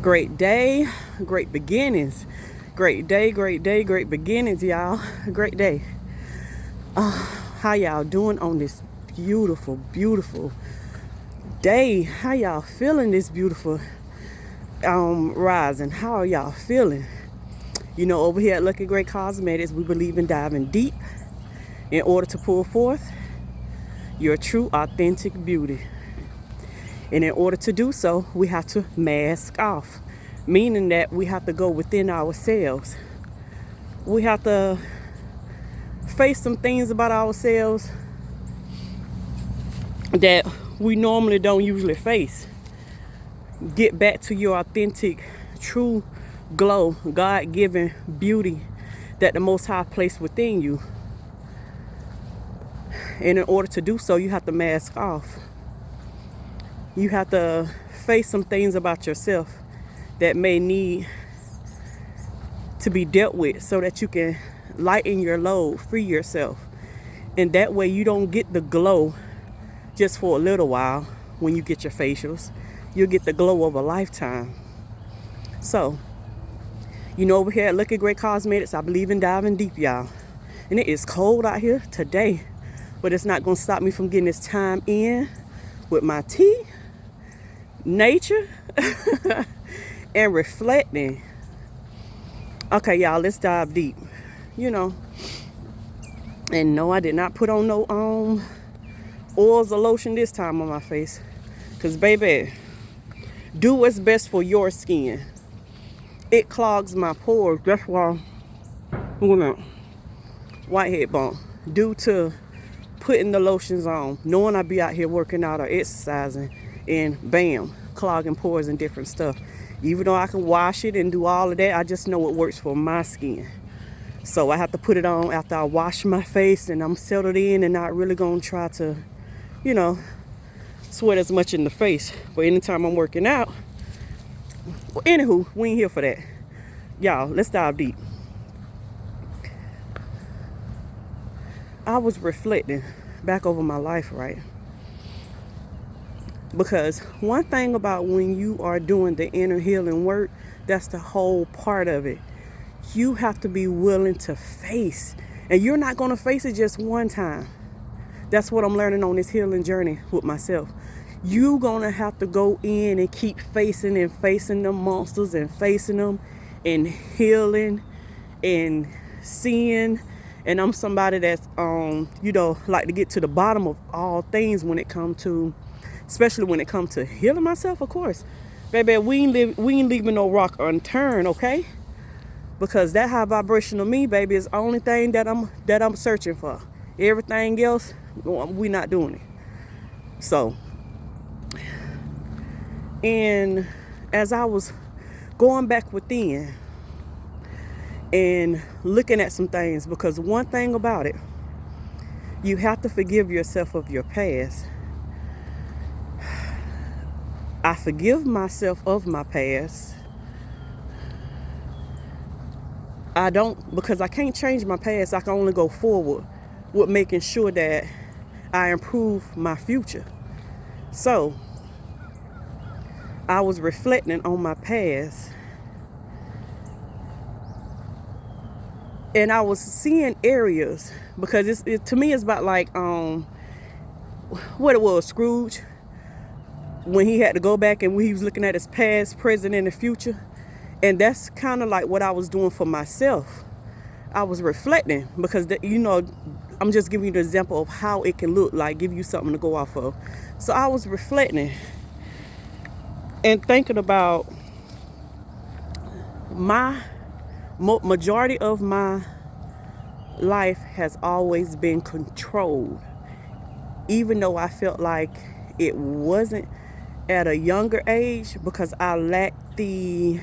Great day, great beginnings. Great day, great day, great beginnings, y'all. Great day. How y'all doing on this beautiful, beautiful day? How y'all feeling this beautiful rising? How are y'all feeling? You know, over here at Lucky Great Cosmetics, we believe in diving deep in order to pull forth your true, authentic beauty. And in order to do so, we have to mask off, meaning that we have to go within ourselves. We have to face some things about ourselves that we normally don't usually face. Get back to your authentic, true glow, God-given beauty that the Most High placed within you. And in order to do so, you have to mask off. You have to face some things about yourself that may need to be dealt with so that you can lighten your load, free yourself. And that way you don't get the glow just for a little while when you get your facials. You'll get the glow of a lifetime. So, you know, over here at Lucky Great Cosmetics, I believe in diving deep, y'all. And it is cold out here today, but it's not going to stop me from getting this time in with my tea, nature, and reflecting. Okay, y'all, let's dive deep. You know, and no, I did not put on no oils or lotion this time on my face, because baby, do what's best for your skin. It clogs my pores. That's why I'm gonna whitehead bump due to putting the lotions on, knowing I be out here working out or exercising, and bam, clogging pores and different stuff. Even though I can wash it and do all of that, I just know it works for my skin. So I have to put it on after I wash my face and I'm settled in and not really gonna try to, you know, sweat as much in the face. But anytime I'm working out, well, anywho, we ain't here for that. Y'all, let's dive deep. I was reflecting back over my life, right? Because one thing about when you are doing the inner healing work, that's the whole part of it. You have to be willing to face. And you're not going to face it just one time. That's what I'm learning on this healing journey with myself. You're going to have to go in and keep facing them monsters and facing them and healing and seeing. And I'm somebody that's, you know, like to get to the bottom of all things when it comes to, especially when it comes to healing myself, of course. Baby, we ain't leaving no rock unturned, okay? Because that high vibrational me, baby, is the only thing that I'm searching for. Everything else, we not doing it. So, and as I was going back within and looking at some things, because one thing about it, you have to forgive yourself of your past. I forgive myself of my past. I don't, because I can't change my past. I can only go forward with making sure that I improve my future. So, I was reflecting on my past. And I was seeing areas, because to me it's about like, what it was, Scrooge, when he had to go back and when he was looking at his past, present, and the future. And that's kind of like what I was doing for myself. I was reflecting because, you know, I'm just giving you the example of how it can look like, give you something to go off of. So I was reflecting and thinking about my majority of my life has always been controlled. Even though I felt like it wasn't at a younger age, because I lacked the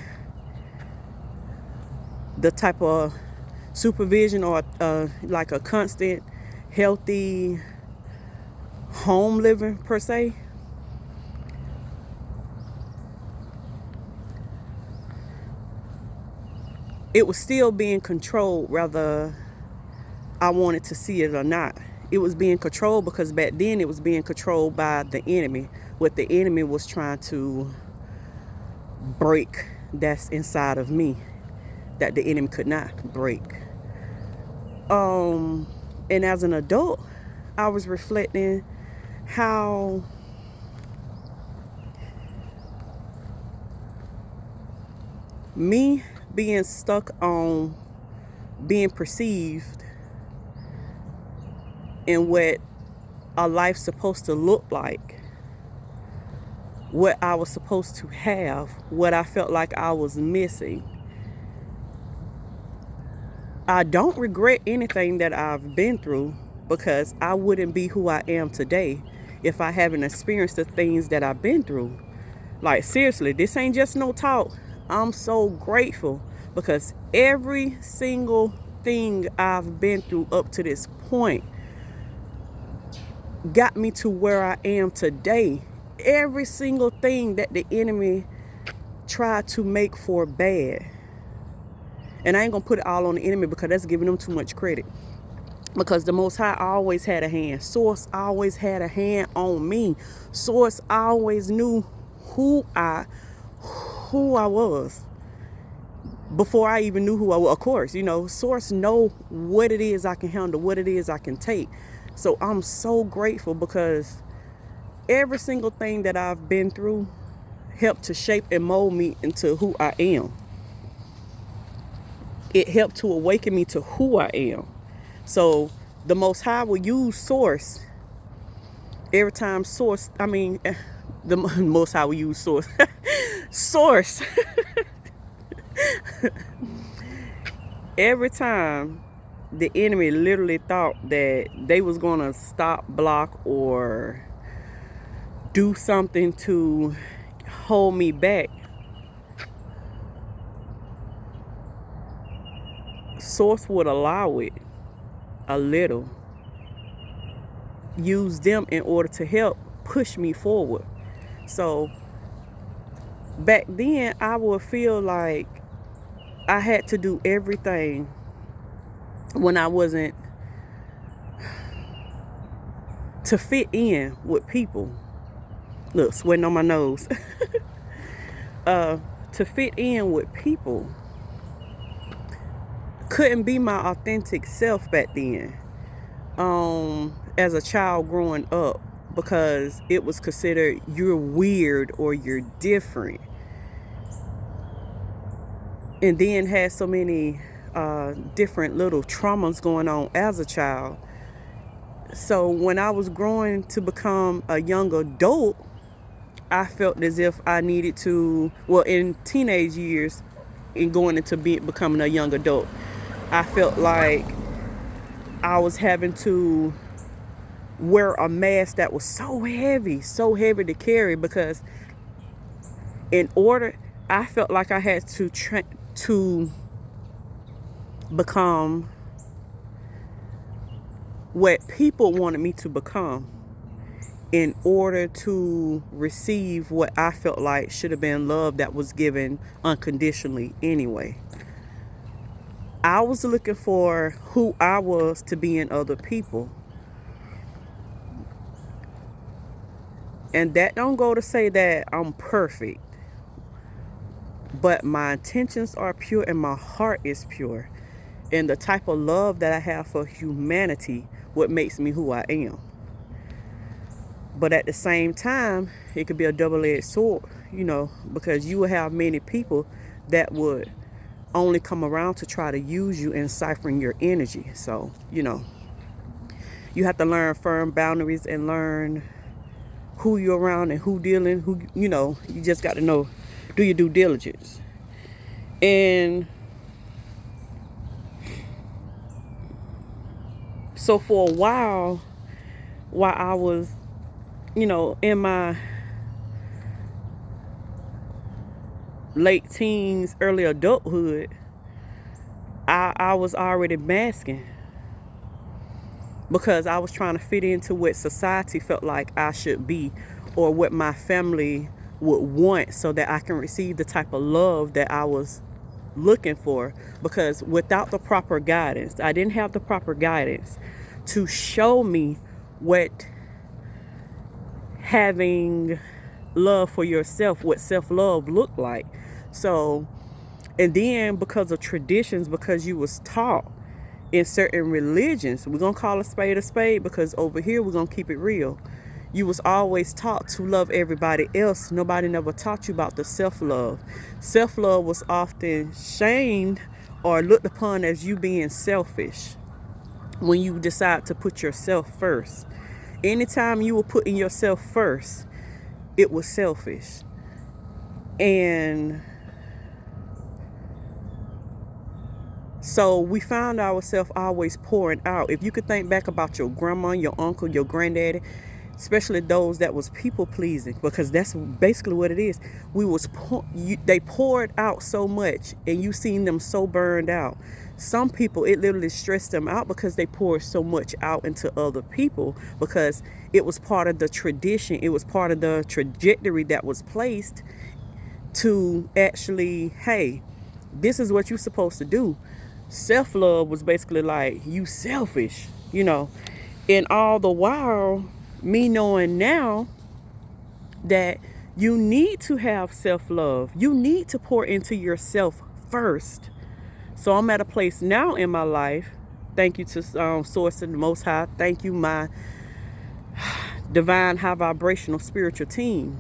type of supervision or like a constant healthy home living per se. It was still being controlled whether I wanted to see it or not. It was being controlled because back then it was being controlled by the enemy. What the enemy was trying to break that's inside of me that the enemy could not break. And as an adult, I was reflecting how me being stuck on being perceived in what a life's supposed to look like, what I was supposed to have, what I felt like I was missing. I don't regret anything that I've been through, because I wouldn't be who I am today if I haven't experienced the things that I've been through. Like, seriously, this ain't just no talk. I'm so grateful, because every single thing I've been through up to this point got me to where I am today. Every single thing that the enemy tried to make for bad. And I ain't gonna put it all on the enemy, because that's giving them too much credit. Because the Most High always had a hand. Source always had a hand on me. Source always knew who I was before I even knew who I was. Of course, Source know what it is I can handle, what it is I can take. So I'm so grateful, because every single thing that I've been through helped to shape and mold me into who I am. It helped to awaken me to who I am. So the Most High will use Source every time the Most High will use Source. Source. Every time the enemy literally thought that they was going to stop, block, or do something to hold me back, Source would allow it a little, use them in order to help push me forward. So back then, I would feel like I had to do everything when I wasn't, to fit in with people. Look, sweating on my nose. To fit in with people. Couldn't be my authentic self back then, as a child growing up, because it was considered you're weird or you're different. And then had so many different little traumas going on as a child. So when I was growing to become a young adult, I felt as if I needed to, in teenage years, in going into becoming a young adult, I felt like I was having to wear a mask that was so heavy to carry, because I felt like I had to become what people wanted me to become in order to receive what I felt like should have been love that was given unconditionally anyway. I was looking for who I was to be in other people. And that don't go to say that I'm perfect. But my intentions are pure and my heart is pure. And the type of love that I have for humanity, what makes me who I am. But at the same time, it could be a double-edged sword, because you will have many people that would only come around to try to use you in ciphering your energy. So, you have to learn firm boundaries and learn who you're around and who dealing, you just got to know, do your due diligence. And so for a while I was, in my late teens, early adulthood, I was already masking, because I was trying to fit into what society felt like I should be, or what my family would want, so that I can receive the type of love that I was looking for. Because without the proper guidance, I didn't have the proper guidance to show me what having love for yourself, what self-love looked like, So, and then because of traditions, because you was taught in certain religions, we're going to call a spade because over here we're going to keep it real. You was always taught to love everybody else. Nobody never taught you about the self-love. Self-love was often shamed or looked upon as you being selfish when you decide to put yourself first. Anytime you were putting yourself first, it was selfish. And so we found ourselves always pouring out. If you could think back about your grandma, your uncle, your granddaddy, especially those that was people pleasing, because that's basically what it is. They poured out so much, and you seen them so burned out. Some people, it literally stressed them out because they poured so much out into other people, because it was part of the tradition. It was part of the trajectory that was placed to actually, hey, this is what you're supposed to do. Self-love was basically like, you selfish, and all the while, me knowing now that you need to have self-love. You need to pour into yourself first. So I'm at a place now in my life. Thank you to Source and the Most High. Thank you, my divine high vibrational spiritual team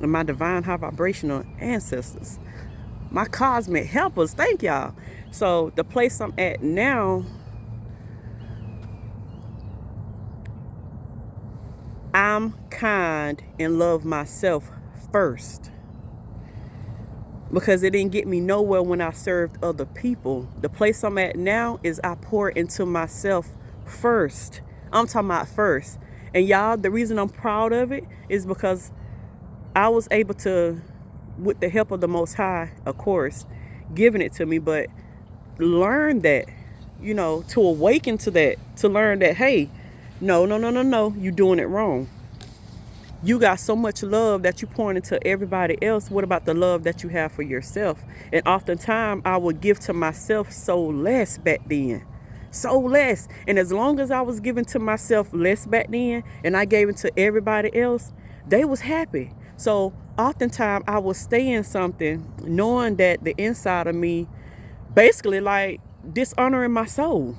and my divine high vibrational ancestors, my cosmic helpers. Thank y'all. So the place I'm at now, I'm kind and love myself first, because it didn't get me nowhere when I served other people. The place I'm at now is I pour into myself first. I'm talking about first. And y'all, the reason I'm proud of it is because I was able to, with the help of the Most High, of course, giving it to me, but learn that, to awaken to that, to learn that, hey, no, you're doing it wrong. You got so much love that you pour into everybody else. What about the love that you have for yourself? And oftentimes I would give to myself so less back then. So less. And as long as I was giving to myself less back then and I gave it to everybody else, they was happy. So oftentimes I would stay in something knowing that the inside of me basically like dishonoring my soul.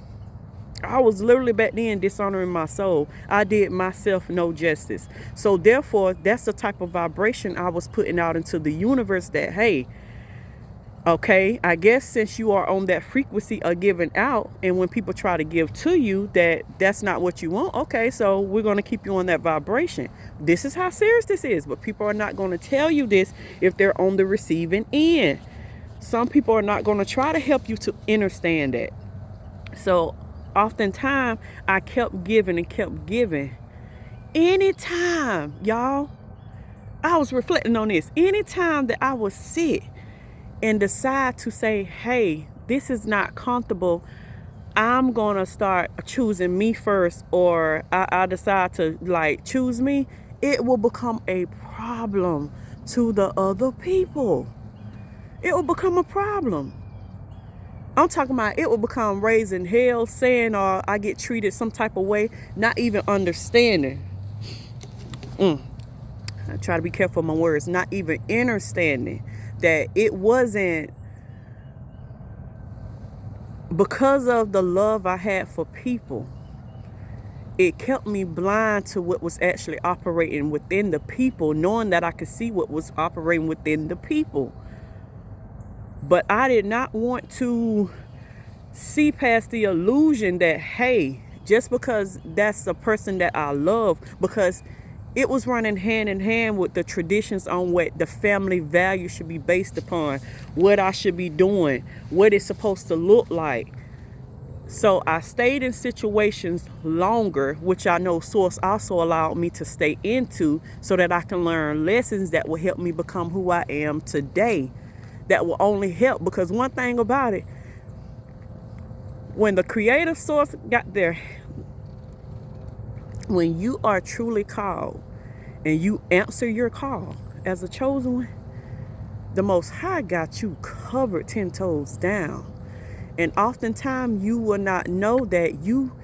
I was literally back then dishonoring my soul. I did myself no justice. So therefore, that's the type of vibration I was putting out into the universe that, hey, okay, I guess since you are on that frequency of giving out, and when people try to give to you, that's not what you want. Okay, so we're going to keep you on that vibration. This is how serious this is. But people are not going to tell you this if they're on the receiving end. Some people are not going to try to help you to understand that. So oftentimes I kept giving and kept giving. Anytime, y'all, I was reflecting on this. Anytime that I would sit and decide to say, hey, this is not comfortable, I'm gonna start choosing me first, or I decide to choose me, it will become a problem to the other people. It will become a problem. I'm talking about it will become raising hell, saying, or I get treated some type of way, not even understanding. I try to be careful of my words. Not even understanding that it wasn't because of the love I had for people. It kept me blind to what was actually operating within the people, knowing that I could see what was operating within the people. But I did not want to see past the illusion that, hey, just because that's a person that I love, because it was running hand in hand with the traditions on what the family value should be based upon, what I should be doing, what it's supposed to look like. So I stayed in situations longer, which I know Source also allowed me to stay into, so that I can learn lessons that will help me become who I am today. That will only help, because one thing about it, when the creative Source got there, when you are truly called and you answer your call as a chosen one, the Most High got you covered 10 toes down. And oftentimes you will not know that you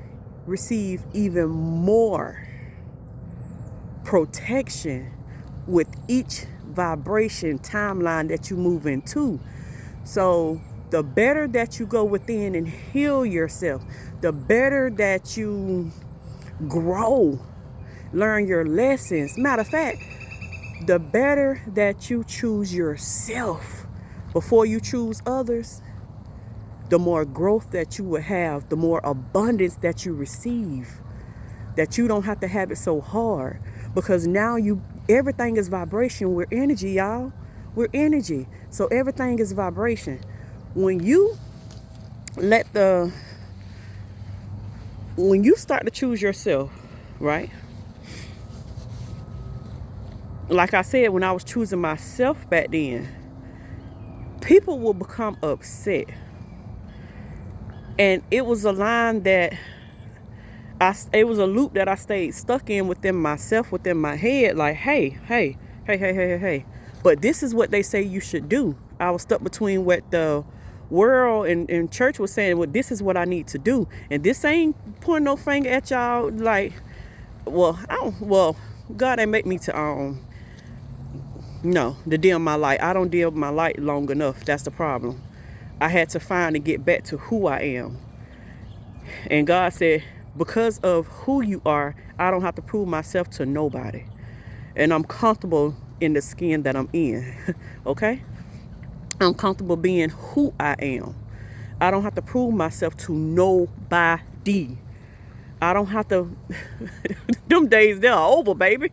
receive even more protection with each vibration timeline that you move into. So the better that you go within and heal yourself, the better that you grow, learn your lessons. Matter of fact, the better that you choose yourself before you choose others, the more growth that you will have, the more abundance that you receive, that you don't have to have it so hard, because now everything is vibration. We're energy, y'all. We're energy. So everything is vibration. When you start to choose yourself, right? Like I said, when I was choosing myself back then, people will become upset. And it was a line that it was a loop that I stayed stuck in within myself, within my head, like, hey. But this is what they say you should do. I was stuck between what the world and church was saying, well, this is what I need to do. And this ain't pointing no finger at y'all like, God ain't make me to dim my light. I don't dim my light long enough. That's the problem. I had to find and get back to who I am. And God said, because of who you are, I don't have to prove myself to nobody. And I'm comfortable in the skin that I'm in. Okay? I'm comfortable being who I am. I don't have to prove myself to nobody. I don't have to. Them days, they're over, baby.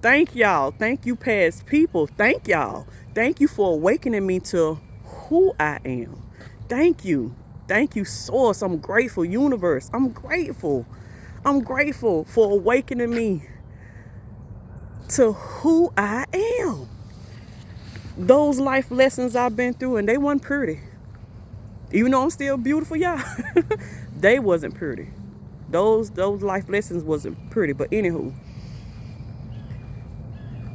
Thank y'all. Thank you, past people. Thank y'all. Thank you for awakening me to who I am. Thank you. Thank you, source. I'm grateful, universe. I'm grateful. I'm grateful for awakening me to who I am. Those life lessons I've been through, and they weren't pretty. Even though I'm still beautiful, y'all, they wasn't pretty. Those life lessons wasn't pretty. But anywho,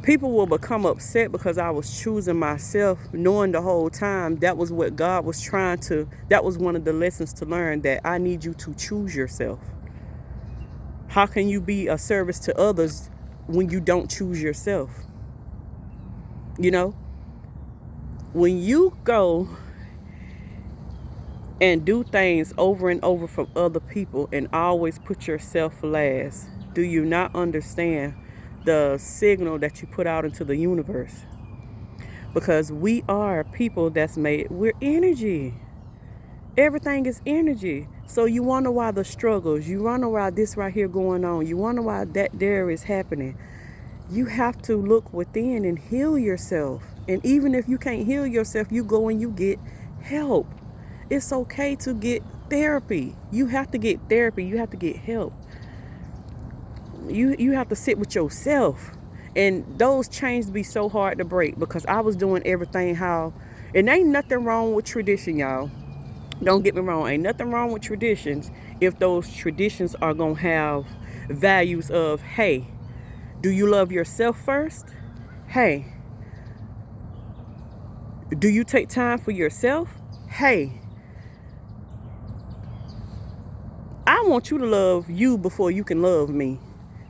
people will become upset because I was choosing myself, knowing the whole time that was what God was that was one of the lessons to learn, that I need you to choose yourself. How can you be a service to others when you don't choose yourself? You know, when you go and do things over and over from other people and always put yourself last, do you not understand the signal that you put out into the universe? Because we are people we're energy. Everything is energy. So you wonder why the struggles, you wonder why this right here going on, you wonder why that there is happening. You have to look within and heal yourself. And even if you can't heal yourself, you go and you get help. It's okay to get therapy. You have to get therapy. You have to get help. You have to sit with yourself. And those chains be so hard to break, because I was doing everything and ain't nothing wrong with tradition, y'all. Don't get me wrong. Ain't nothing wrong with traditions if those traditions are going to have values of, hey, do you love yourself first? Hey, do you take time for yourself? Hey, I want you to love you before you can love me.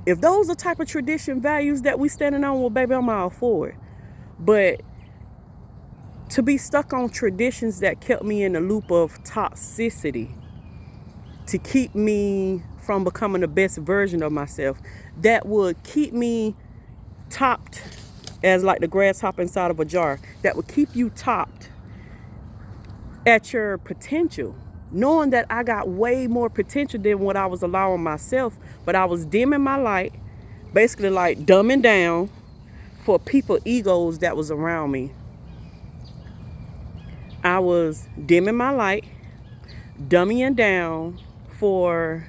If those are type of tradition values that we standing on, well, baby, I'm all for it. But to be stuck on traditions that kept me in a loop of toxicity, to keep me from becoming the best version of myself, that would keep me topped as like the grasshopper inside of a jar, that would keep you topped at your potential, knowing that I got way more potential than what I was allowing myself, but I was dimming my light, basically like dumbing down for people egos that was around me. I was dimming my light, dumbing down for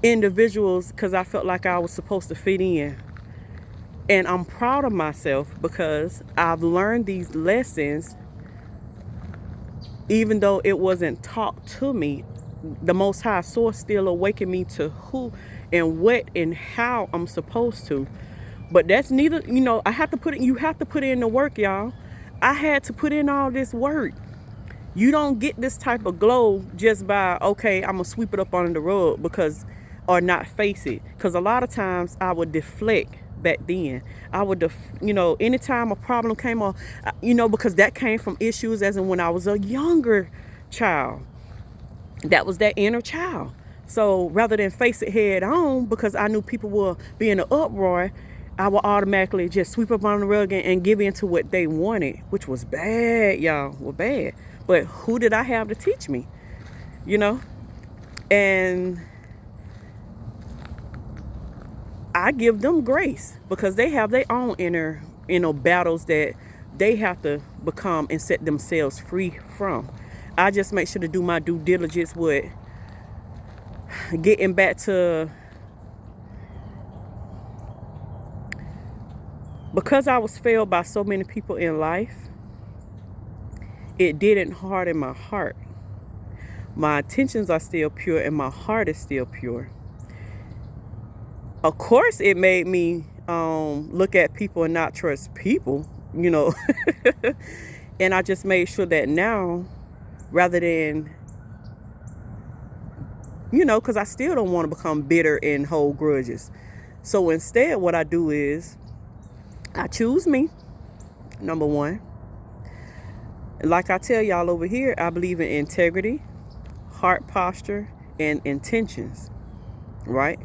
individuals because I felt like I was supposed to fit in. And I'm proud of myself because I've learned these lessons. Even though it wasn't taught to me, the Most High Source still awakened me to who and what and how I'm supposed to. But that's neither, you have to put in the work, y'all. I had to put in all this work. You don't get this type of glow just by, okay, I'm going to sweep it up under the rug or not face it. Because a lot of times I would deflect back then. I would, anytime a problem came on, because that came from issues as in when I was a younger child. That was that inner child. So rather than face it head on, because I knew people were being an uproar, I would automatically just sweep up on the rug and give in to what they wanted, which was bad, y'all, was bad. But who did I have to teach me? And I give them grace because they have their own inner, battles that they have to become and set themselves free from. I just make sure to do my due diligence with getting back to, because I was failed by so many people in life, it didn't harden my heart. My intentions are still pure and my heart is still pure. Of course, it made me look at people and not trust people, And I just made sure that now, rather than, because I still don't want to become bitter and hold grudges. So instead, what I do is I choose me, number one. Like I tell y'all over here, I believe in integrity, heart posture, and intentions, right?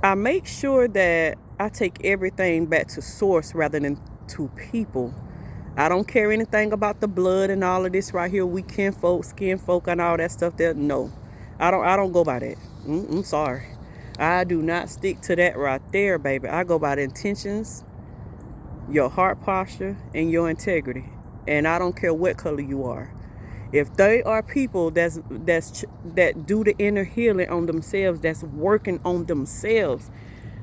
I make sure that I take everything back to source rather than to people. I don't care anything about the blood and all of this right here. We kinfolk, skin folk, and all that stuff there. No, I don't go by that. I'm sorry. I do not stick to that right there, baby. I go by the intentions, your heart posture, and your integrity. And I don't care what color you are. If they are people that do the inner healing on themselves, that's working on themselves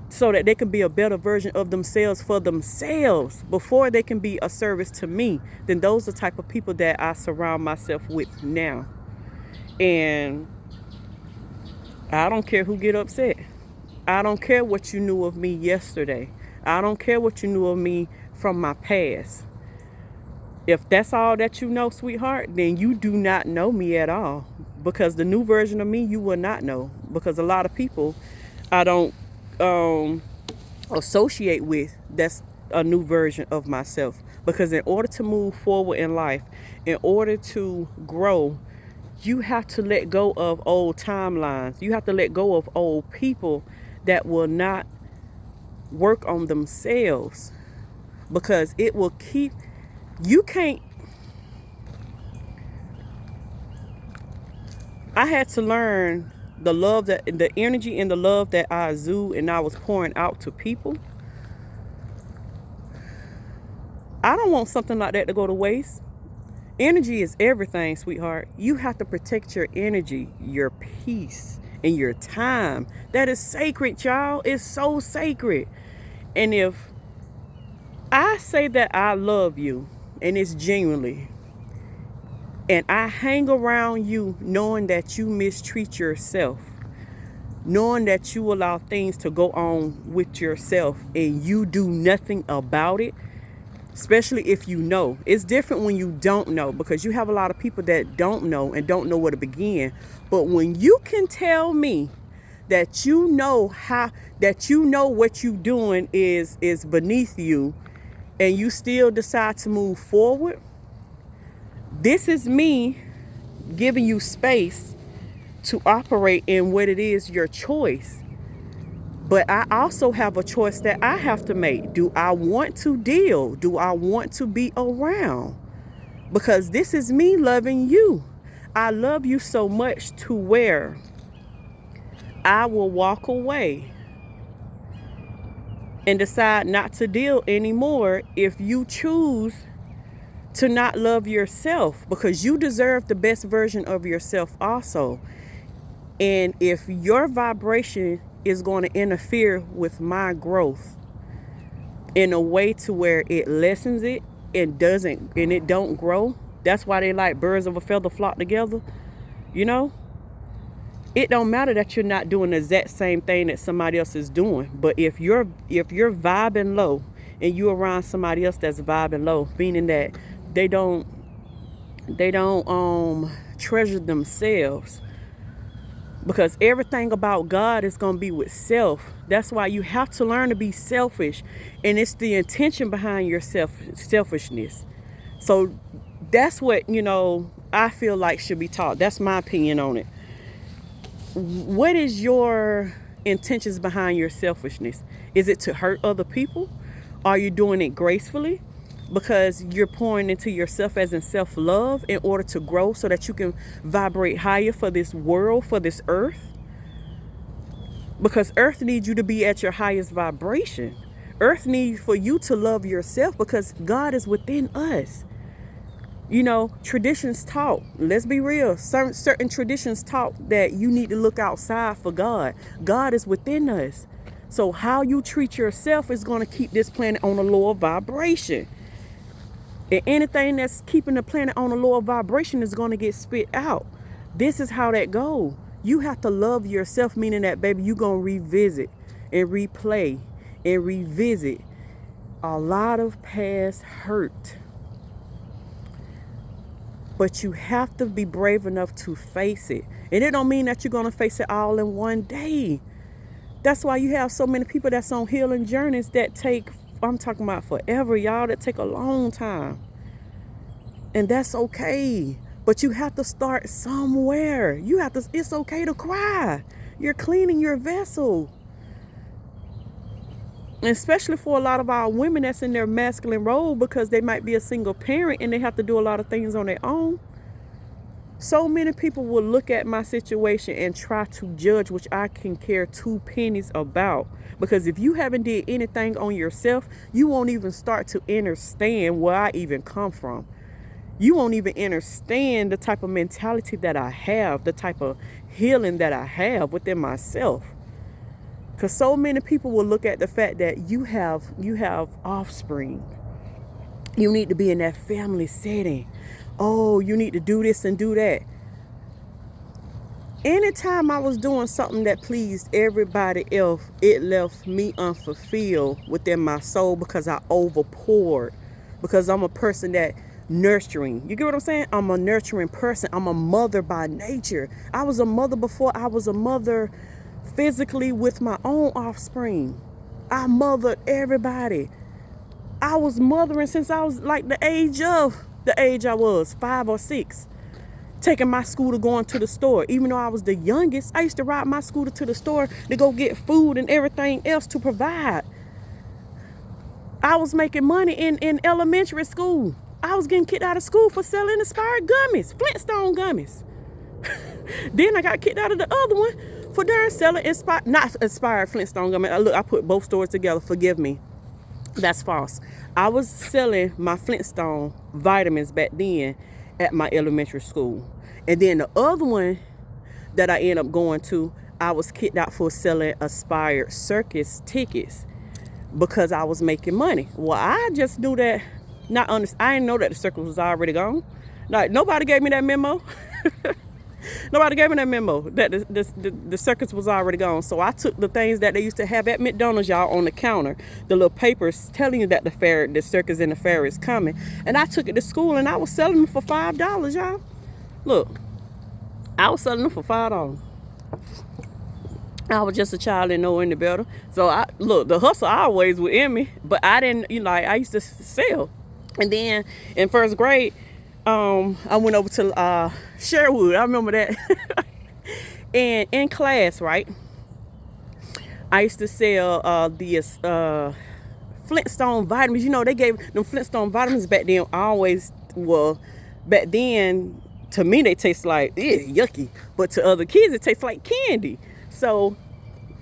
so that they can be a better version of themselves for themselves before they can be a service to me, then those are the type of people that I surround myself with now. And I don't care who get upset. I don't care what you knew of me yesterday. I don't care what you knew of me from my past. If that's all that you know, sweetheart, then you do not know me at all. Because the new version of me, you will not know. Because a lot of people I don't associate with, that's a new version of myself. Because in order to move forward in life, in order to grow, you have to let go of old timelines. You have to let go of old people that will not work on themselves. Because it will keep... You can't... I had to learn the love, that the energy and the love that I exude and I was pouring out to people. I don't want something like that to go to waste. Energy is everything, sweetheart. You have to protect your energy, your peace, and your time. That is sacred, y'all. It's so sacred. And if I say that I love you, and it's genuinely, and I hang around you knowing that you mistreat yourself, knowing that you allow things to go on with yourself and you do nothing about it, especially if you know. It's different when you don't know, because you have a lot of people that don't know and don't know where to begin. But when you can tell me that you know what you're doing is beneath you, and you still decide to move forward, this is me giving you space to operate in what it is your choice. But I also have a choice that I have to make. Do I want to deal? Do I want to be around? Because this is me loving you. I love you so much to where I will walk away and decide not to deal anymore if you choose to not love yourself, because you deserve the best version of yourself also. And if your vibration is going to interfere with my growth in a way to where it lessens it and it don't grow, that's why they like birds of a feather flock together. It don't matter that you're not doing the exact same thing that somebody else is doing. But if you're vibing low and you're around somebody else that's vibing low, meaning that they don't treasure themselves, because everything about God is going to be with self. That's why you have to learn to be selfish, and it's the intention behind your selfishness. So that's what, I feel like should be taught. That's my opinion on it. What is your intentions behind your selfishness? Is it to hurt other people? Are you doing it gracefully because you're pouring into yourself as in self-love in order to grow so that you can vibrate higher for this world, for this earth? Because earth needs you to be at your highest vibration. Earth needs for you to love yourself because God is within us. Traditions taught, let's be real, certain traditions taught that you need to look outside for God. God is within us. So how you treat yourself is going to keep this planet on a lower vibration. And anything that's keeping the planet on a lower vibration is going to get spit out. This is how that goes. You have to love yourself, meaning that, baby, you're going to revisit and replay and revisit a lot of past hurt. But you have to be brave enough to face it. And it don't mean that you're going to face it all in one day. That's why you have so many people that's on healing journeys that take, I'm talking about forever, y'all, that take a long time. And that's okay. But you have to start somewhere. It's okay to cry. You're cleaning your vessel. And especially for a lot of our women that's in their masculine role because they might be a single parent and they have to do a lot of things on their own. So many people will look at my situation and try to judge, which I can care two pennies about. Because if you haven't did anything on yourself, you won't even start to understand where I even come from. You won't even understand the type of mentality that I have, the type of healing that I have within myself. Because so many people will look at the fact that you have offspring. You need to be in that family setting. Oh, you need to do this and do that. Anytime I was doing something that pleased everybody else, it left me unfulfilled within my soul because I overpoured. Because I'm a person that nurturing. You get what I'm saying? I'm a nurturing person. I'm a mother by nature. I was a mother before I was a mother physically with my own offspring. I mothered everybody. I was mothering since I was like the age I was, 5 or 6. Taking my scooter, going to the store. Even though I was the youngest, I used to ride my scooter to the store to go get food and everything else to provide. I was making money in elementary school. I was getting kicked out of school for selling expired gummies, Flintstone gummies. Then I got kicked out of the other one for selling not expired Flintstone gummies. I put both stores together. Forgive me. That's false. I was selling my Flintstone vitamins back then at my elementary school. And then the other one that I ended up going to, I was kicked out for selling expired circus tickets because I was making money. Well, I just knew that, I didn't know that the circus was already gone. Like, nobody gave me that memo. Nobody gave me that memo that the circus was already gone. So I took the things that they used to have at McDonald's, y'all, on the counter, the little papers telling you that the circus and the fair is coming. And I took it to school and I was selling them for $5, y'all. Look, I was selling them for $5. I was just a child, didn't know any better. So the hustle always was in me, but I didn't, I used to sell. And then in first grade, I went over to Sherwood. I remember that. And in class, right, I used to sell the Flintstone vitamins. They gave them Flintstone vitamins back then. Back then, to me, they taste like yucky. But to other kids, it tastes like candy. So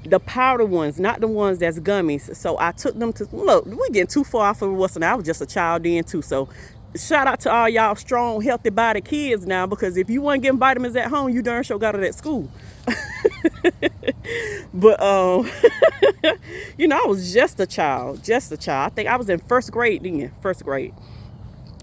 the powder ones, not the ones that's gummies. So I took them to, look, we're getting too far off of what's, I was just a child then too. So shout out to all y'all strong, healthy body kids now, because if you weren't getting vitamins at home, you darn sure got it at school. But, I was just a child. I think I was in first grade.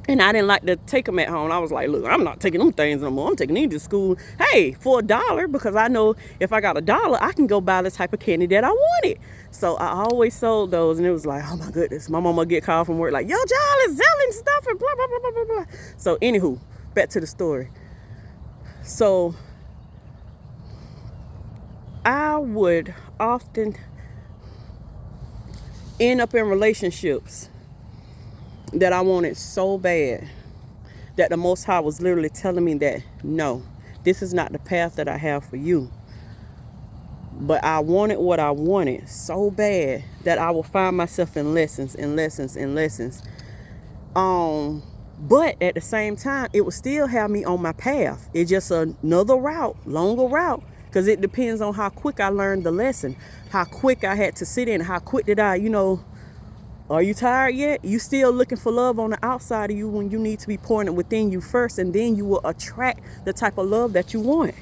And I didn't like to take them at home. I was like, look, I'm not taking them things no more. I'm taking these to school. Hey, for $1, because I know if I got $1, I can go buy the type of candy that I wanted. So I always sold those. And it was like, oh my goodness, my mama get called from work like, yo, y'all is selling stuff and blah, blah, blah, blah, blah, blah. So anywho, back to the story. So I would often end up in relationships that I wanted so bad that the Most High was literally telling me that, no, this is not the path that I have for you. But I wanted what I wanted so bad that I would find myself in lessons and lessons and lessons. But at the same time, it would still have me on my path. It's just another route, longer route, because it depends on how quick I learned the lesson, how quick I had to sit in, how quick did I, are you tired yet? You still looking for love on the outside of you when you need to be pouring it within you first, and then you will attract the type of love that you want.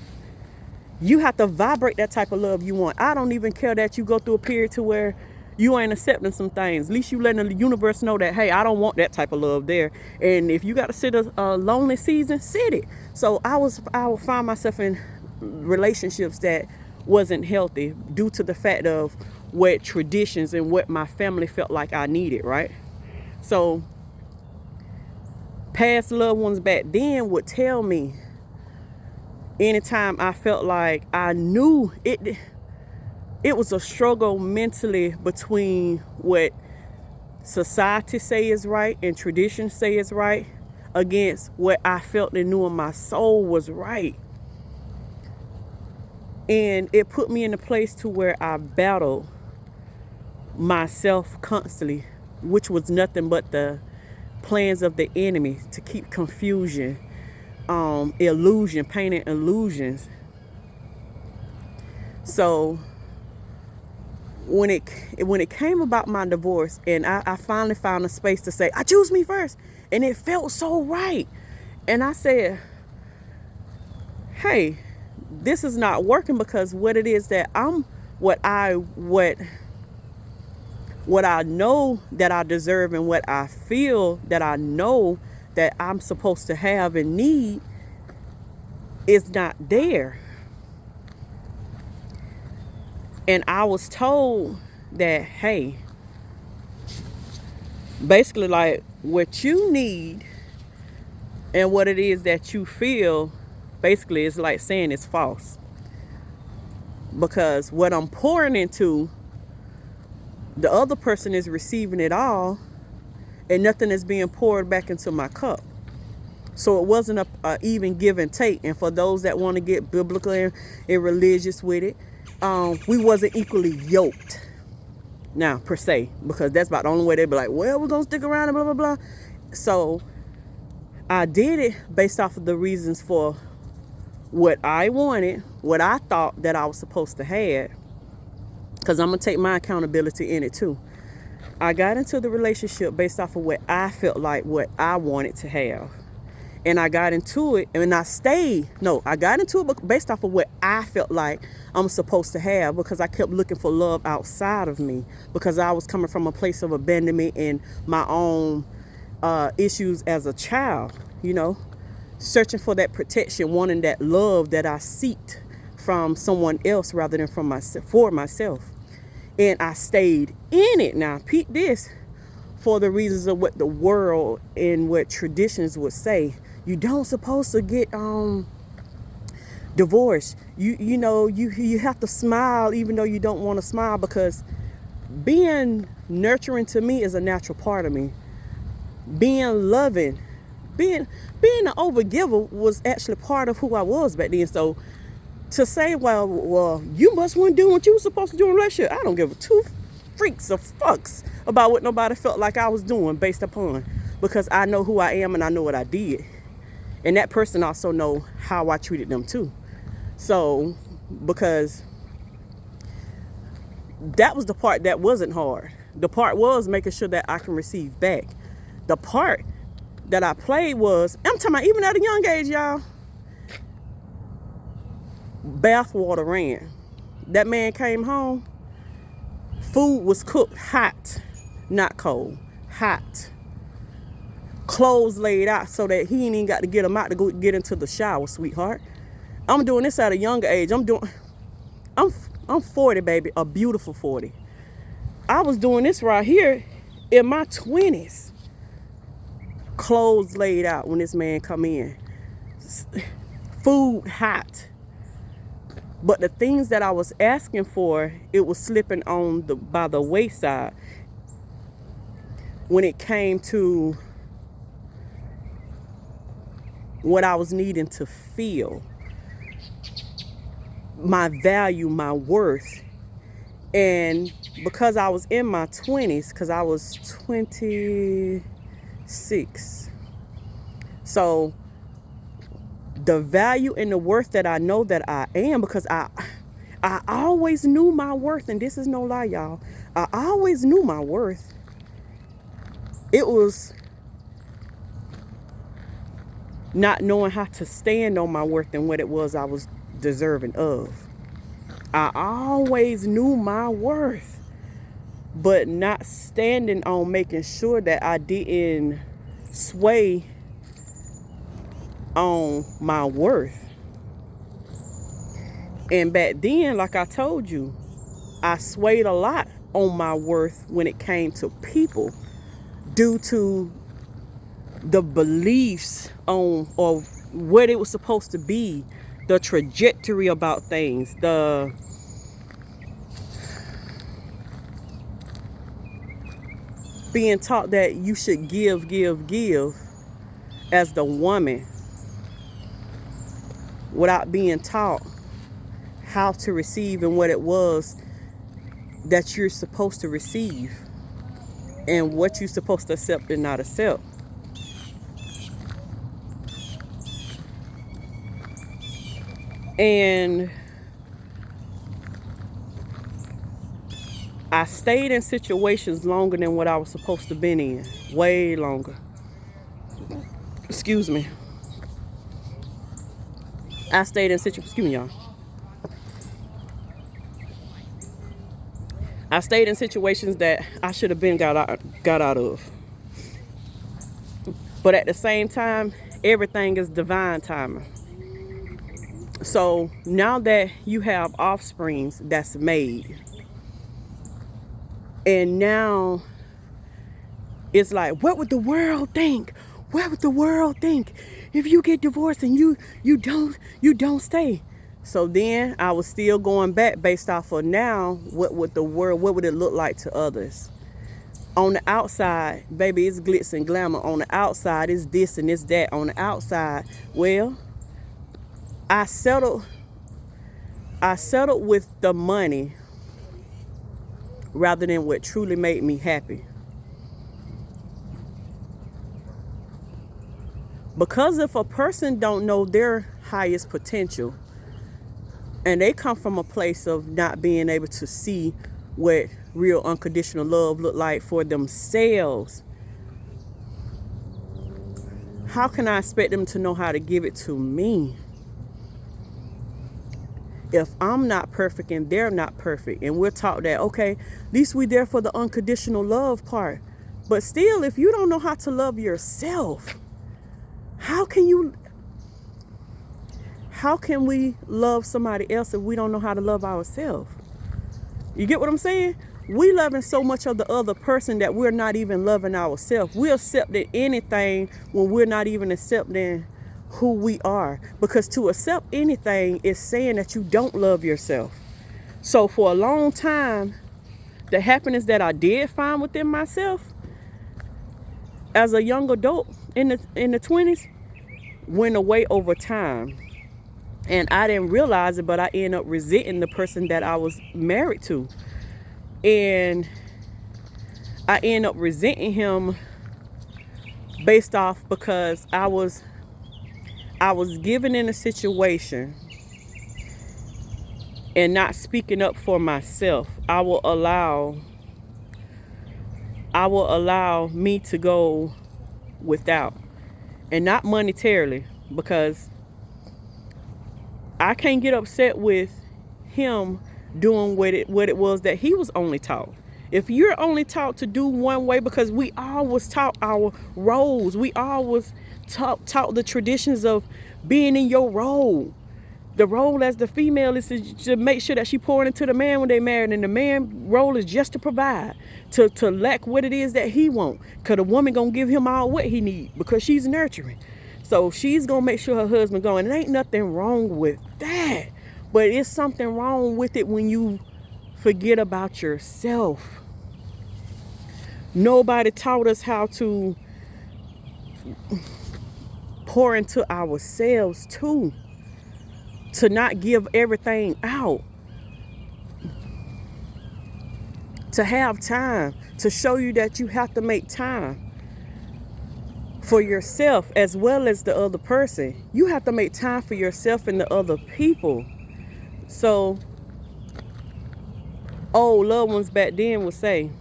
You have to vibrate that type of love you want. I don't even care that you go through a period to where you ain't accepting some things. At least you letting the universe know that, hey, I don't want that type of love there. And if you got to sit a lonely season, sit it. So I would find myself in relationships that wasn't healthy due to the fact of what traditions and what my family felt like I needed, right? So past loved ones back then would tell me, anytime I felt like I knew it was a struggle mentally between what society say is right and tradition say is right against what I felt and knew in my soul was right. And it put me in a place to where I battled myself constantly, which was nothing but the plans of the enemy to keep confusion, illusion, painting illusions. So when it came about my divorce, and I finally found a space to say, I choose me first, and it felt so right. And I said, hey, this is not working, because what it is that what I know that I deserve, and what I feel that I know that I'm supposed to have and need is not there. And I was told that, hey, basically like what you need and what it is that you feel, basically it's like saying it's false. Because what I'm pouring into, the other person is receiving it all, and nothing is being poured back into my cup. So it wasn't a even give and take. And for those that want to get biblical and religious with it, we wasn't equally yoked now, per se, because that's about the only way they'd be like, well, we're gonna stick around and blah blah blah. So I did it based off of the reasons for what I wanted, what I thought that I was supposed to have, because I'm gonna take my accountability in it too. I got into the relationship based off of what I felt like, what I wanted to have. And I got into it, and I got into it based off of what I felt like I'm supposed to have, because I kept looking for love outside of me, because I was coming from a place of abandonment and my own issues as a child, searching for that protection, wanting that love that I seeked from someone else rather than for myself. And I stayed in it. Now, peep this, for the reasons of what the world and what traditions would say. You don't supposed to get divorced. You have to smile even though you don't want to smile, because being nurturing to me is a natural part of me. Being loving, being an overgiver was actually part of who I was back then. So to say, well, you must want to do what you were supposed to do in a relationship, I don't give a two freaks of fucks about what nobody felt like I was doing based upon, because I know who I am and I know what I did. And that person also know how I treated them too. So, because that was the part that wasn't hard. The part was making sure that I can receive back. The part that I played was, I'm talking about even at a young age, y'all, bathwater ran. That man came home, food was cooked hot, not cold, hot. Clothes laid out so that he ain't even got to get them out to go get into the shower, sweetheart. I'm doing this at a younger age. I'm 40, baby, a beautiful 40. I was doing this right here in my 20s. Clothes laid out when this man come in. Food hot. But the things that I was asking for, it was slipping on the by the wayside when it came to what I was needing to feel, my value, my worth. And because I was in my 20s, because I was 26, so the value and the worth that I know that I am, because I always knew my worth, and this is no lie, y'all. I always knew my worth. It was not knowing how to stand on my worth and what it was I was deserving of. I always knew my worth, but not standing on making sure that I didn't sway on my worth. And back then, like I told you, I swayed a lot on my worth when it came to people due to the beliefs on or what it was supposed to be, the trajectory about things, the being taught that you should give as the woman without being taught how to receive and what it was that you're supposed to receive and what you're supposed to accept and not accept. And I stayed in situations longer than what I was supposed to be in. Way longer. Excuse me. I stayed in situations, excuse me, y'all. I stayed in situations that I should have been got out of. But at the same time, everything is divine timing. So now that you have offsprings that's made, and now it's like, what would the world think? What would the world think if you get divorced and you don't stay? So then I was still going back based off of now, what would it look like to others? On the outside, baby, it's glitz and glamour. On the outside, it's this and it's that. On the outside, well, I settled with the money rather than what truly made me happy. Because if a person don't know their highest potential and they come from a place of not being able to see what real unconditional love look like for themselves, how can I expect them to know how to give it to me? If I'm not perfect and they're not perfect, and we're taught that, okay, at least we there for the unconditional love part. But still, if you don't know how to love yourself, how can we love somebody else if we don't know how to love ourselves? You get what I'm saying? We loving so much of the other person that we're not even loving ourselves. We're accepting anything when we're not even accepting who we are. Because to accept anything is saying that you don't love yourself. So for a long time, the happiness that I did find within myself as a young adult in the 20s went away over time. And I didn't realize it, but I ended up resenting the person that I was married to. And I ended up resenting him based off because I was given in a situation and not speaking up for myself. I will allow me to go without, and not monetarily, because I can't get upset with him doing what it was that he was only taught. If you're only taught to do one way, because we always taught our roles, we always taught the traditions of being in your role. The role as the female is to make sure that she pouring into the man when they married, and the man role is just to provide, to lack what it is that he want, because the woman gonna give him all what he need because she's nurturing. So she's gonna make sure her husband going. And there ain't nothing wrong with that. But it's something wrong with it when you forget about yourself. Nobody taught us how to pour into ourselves too. To not give everything out. To have time. To show you that you have to make time for yourself as well as the other person. You have to make time for yourself and the other people. So, old loved ones back then would say,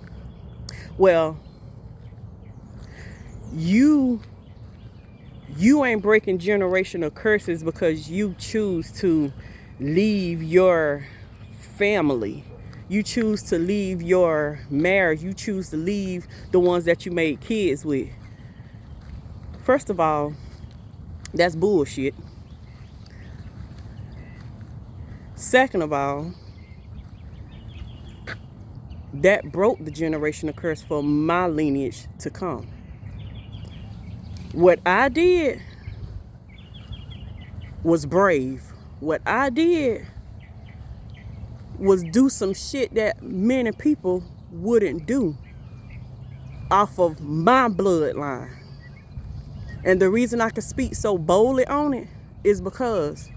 well, you ain't breaking generational curses because you choose to leave your family. You choose to leave your marriage. You choose to leave the ones that you made kids with. First of all, that's bullshit. Second of all, that broke the generational curse for my lineage to come. What I did was brave. What I did was do some shit that many people wouldn't do off of my bloodline. And the reason I can speak so boldly on it is because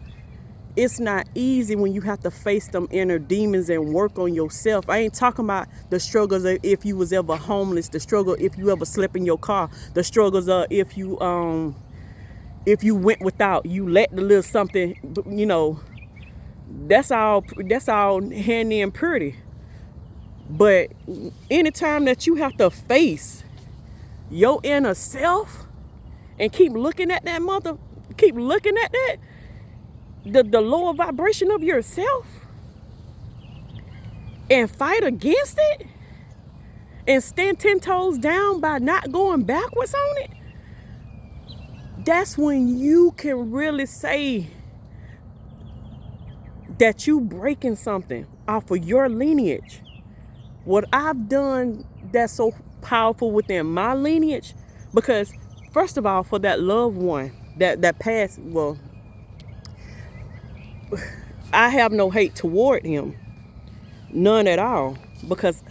it's not easy when you have to face them inner demons and work on yourself. I ain't talking about the struggles of if you was ever homeless, the struggle if you ever slept in your car, the struggles of if you went without, you let the little something, that's all handy and pretty. But anytime that you have to face your inner self and keep looking at that the lower vibration of yourself and fight against it and stand 10 toes down by not going backwards on it, that's when you can really say that you breaking something off of your lineage. What I've done that's so powerful within my lineage, because first of all, for that loved one that passed, well, I have no hate toward him, none at all, because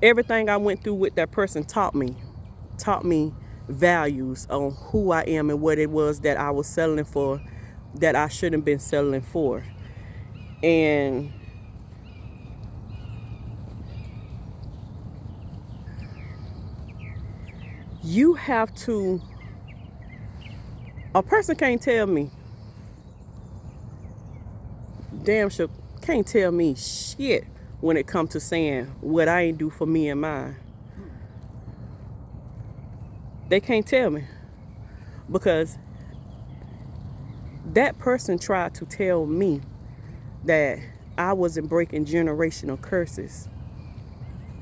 everything I went through with that person taught me values on who I am and what it was that I was settling for that I shouldn't have been settling for. And you have to, a person can't tell me, damn sure can't tell me shit when it comes to saying what I ain't do for me and mine. They can't tell me, because that person tried to tell me that I wasn't breaking generational curses.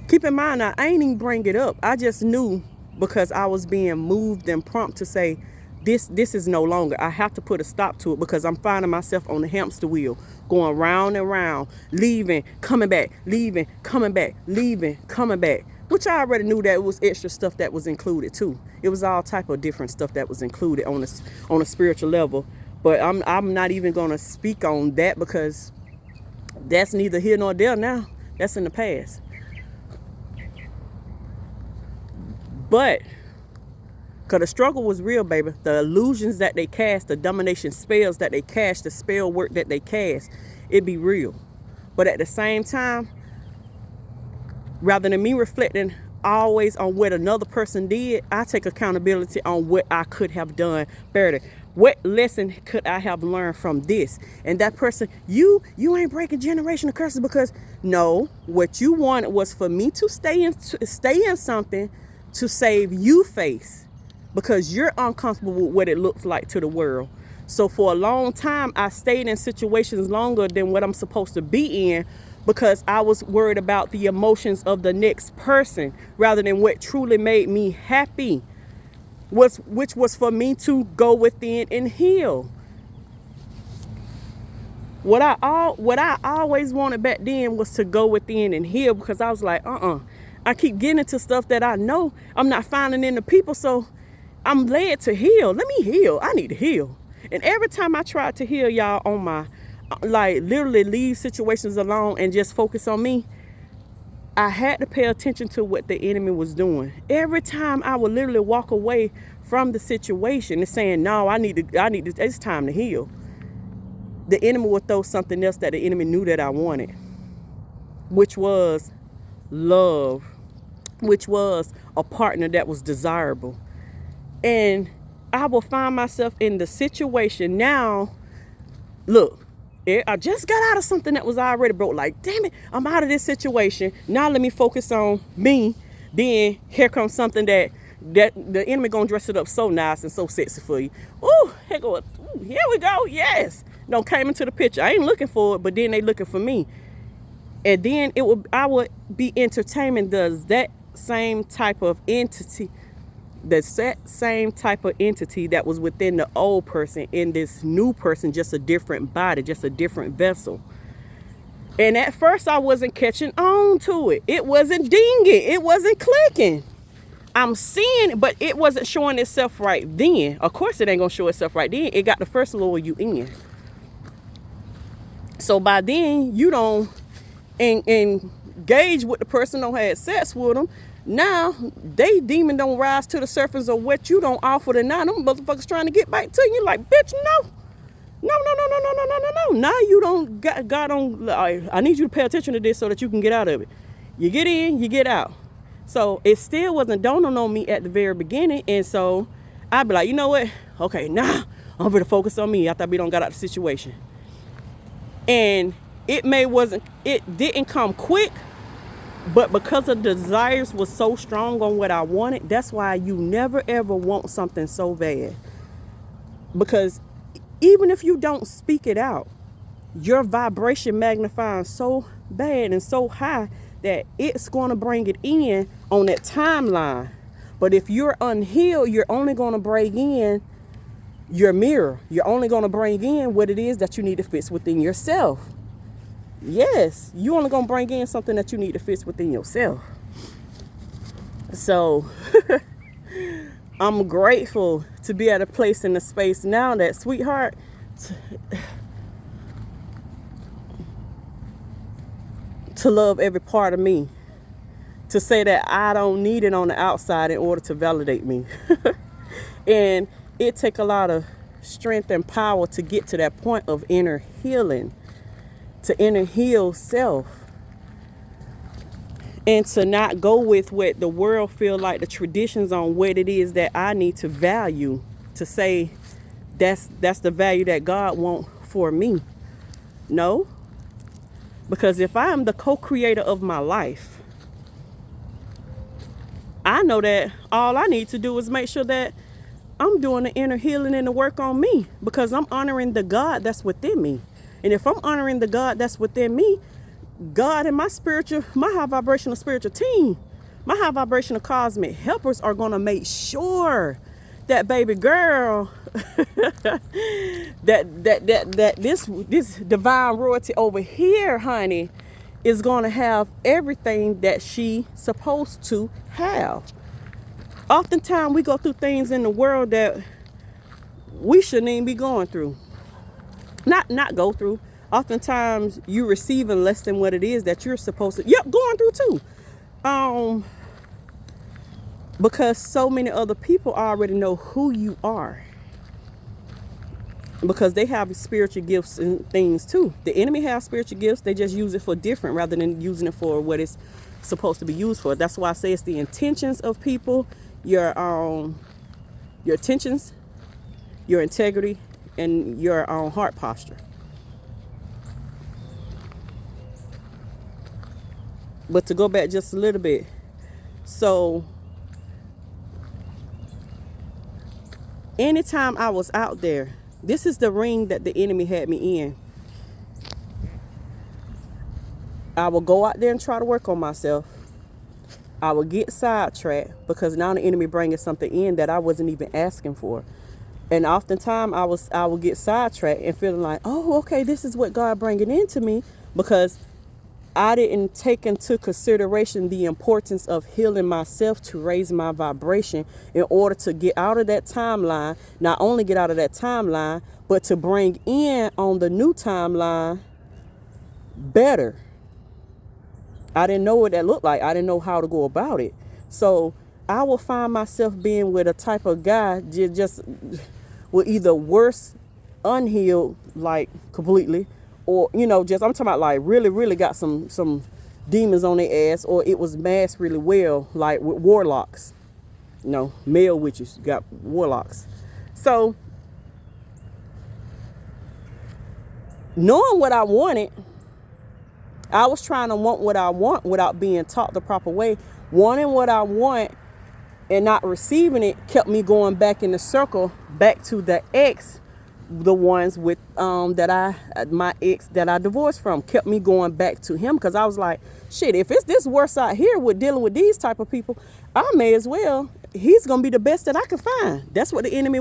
Keep in mind, I ain't even bring it up. I just knew, because I was being moved and prompted to say, this is no longer. I have to put a stop to it, because I'm finding myself on the hamster wheel, going round and round, leaving, coming back, leaving, coming back, leaving, coming back. Which I already knew that it was extra stuff that was included too. It was all type of different stuff that was included on a spiritual level. But I'm not even gonna speak on that, because that's neither here nor there now. That's in the past. But because the struggle was real, baby. The illusions that they cast, the domination spells that they cast, the spell work that they cast, it be real. But at the same time, rather than me reflecting always on what another person did, I take accountability on what I could have done better. What lesson could I have learned from this? And that person, you ain't breaking generational curses, because no, what you wanted was for me to stay in something to save you face, because you're uncomfortable with what it looks like to the world. So for a long time, I stayed in situations longer than what I'm supposed to be in, because I was worried about the emotions of the next person rather than what truly made me happy, which was for me to go within and heal. What I always wanted back then was to go within and heal, because I was like, I keep getting into stuff that I know I'm not finding in the people, so I'm led to heal. Let me heal. I need to heal. And every time I tried to heal, y'all, on my like literally leave situations alone and just focus on me, I had to pay attention to what the enemy was doing. Every time I would literally walk away from the situation and saying, no, I need to, it's time to heal. The enemy would throw something else that the enemy knew that I wanted, which was love, which was a partner that was desirable. And I will find myself in the situation now. Look, I just got out of something that was already broke. Like, damn it, I'm out of this situation. Now let me focus on me. Then here comes something that the enemy gonna dress it up so nice and so sexy for you. Ooh, here we go. Yes. No, came into the picture. I ain't looking for it, but then they looking for me. And then I would be entertainment. Does that same type of entity, same type of entity that was within the old person in this new person, just a different body, just a different vessel. And at first I wasn't catching on to it. It wasn't dinging. It wasn't clicking. I'm seeing it, but it wasn't showing itself right then. Of course it ain't gonna show itself right then. It got to first lure you in. So by then you don't engage with the person, don't have sex with them. Now they demon don't rise to the surface of what you don't offer to. Now them motherfuckers trying to get back to you. You're like, bitch, no. Now you don't God don't. I need you to pay attention to this so that you can get out of it. You get in, you get out. So it still wasn't dawning on me at the very beginning, and so I'd be like, you know what? Okay, now I'm gonna focus on me after we don't got out of the situation. And it didn't come quick, but because the desires was so strong on what I wanted, that's why you never ever want something so bad. Because even if you don't speak it out, your vibration magnifies so bad and so high that it's going to bring it in on that timeline. But if you're unhealed, you're only going to bring in your mirror. You're only going to bring in what it is that you need to fix within yourself. Yes, you're only going to bring in something that you need to fix within yourself. So I'm grateful to be at a place in the space now that, sweetheart, to love every part of me, to say that I don't need it on the outside in order to validate me. And it takes a lot of strength and power to get to that point of inner healing, to inner heal self, and to not go with what the world feel like the traditions on what it is that I need to value, to say that's the value that God wants for me. No. Because if I am the co-creator of my life, I know that all I need to do is make sure that I'm doing the inner healing and the work on me, because I'm honoring the God that's within me. And if I'm honoring the God that's within me, God and my high vibrational spiritual team, my high vibrational cosmic helpers are going to make sure that baby girl, that this divine royalty over here, honey, is going to have everything that she supposed to have. Oftentimes we go through things in the world that we shouldn't even be going through. Not go through. Oftentimes you receiving less than what it is that you're supposed to. Yep, going through too. Because so many other people already know who you are. Because they have spiritual gifts and things too. The enemy has spiritual gifts. They just use it for different rather than using it for what it's supposed to be used for. That's why I say it's the intentions of people, your intentions, your integrity, and your heart posture. But to go back just a little bit, so anytime I was out there, this is the ring that the enemy had me in. I will go out there and try to work on myself. I will get sidetracked because now the enemy bringing something in that I wasn't even asking for. And oftentimes I will get sidetracked and feeling like, oh, okay, this is what God bringing into me, because I didn't take into consideration the importance of healing myself to raise my vibration in order to get out of that timeline. Not only get out of that timeline, but to bring in on the new timeline better. I didn't know what that looked like. I didn't know how to go about it. So I will find myself being with a type of guy just with either worse, unhealed, like completely, or just I'm talking about like really, really got some demons on their ass, or it was masked really well, like with warlocks. Male witches got warlocks. So knowing what I wanted, I was trying to want what I want without being taught the proper way. Wanting what I want and not receiving it kept me going back in the circle, back to the ex, the ones with my ex that I divorced from, kept me going back to him, because I was like, shit, if it's this worse out here with dealing with these type of people, I may as well, he's gonna be the best that I can find. That's what the enemy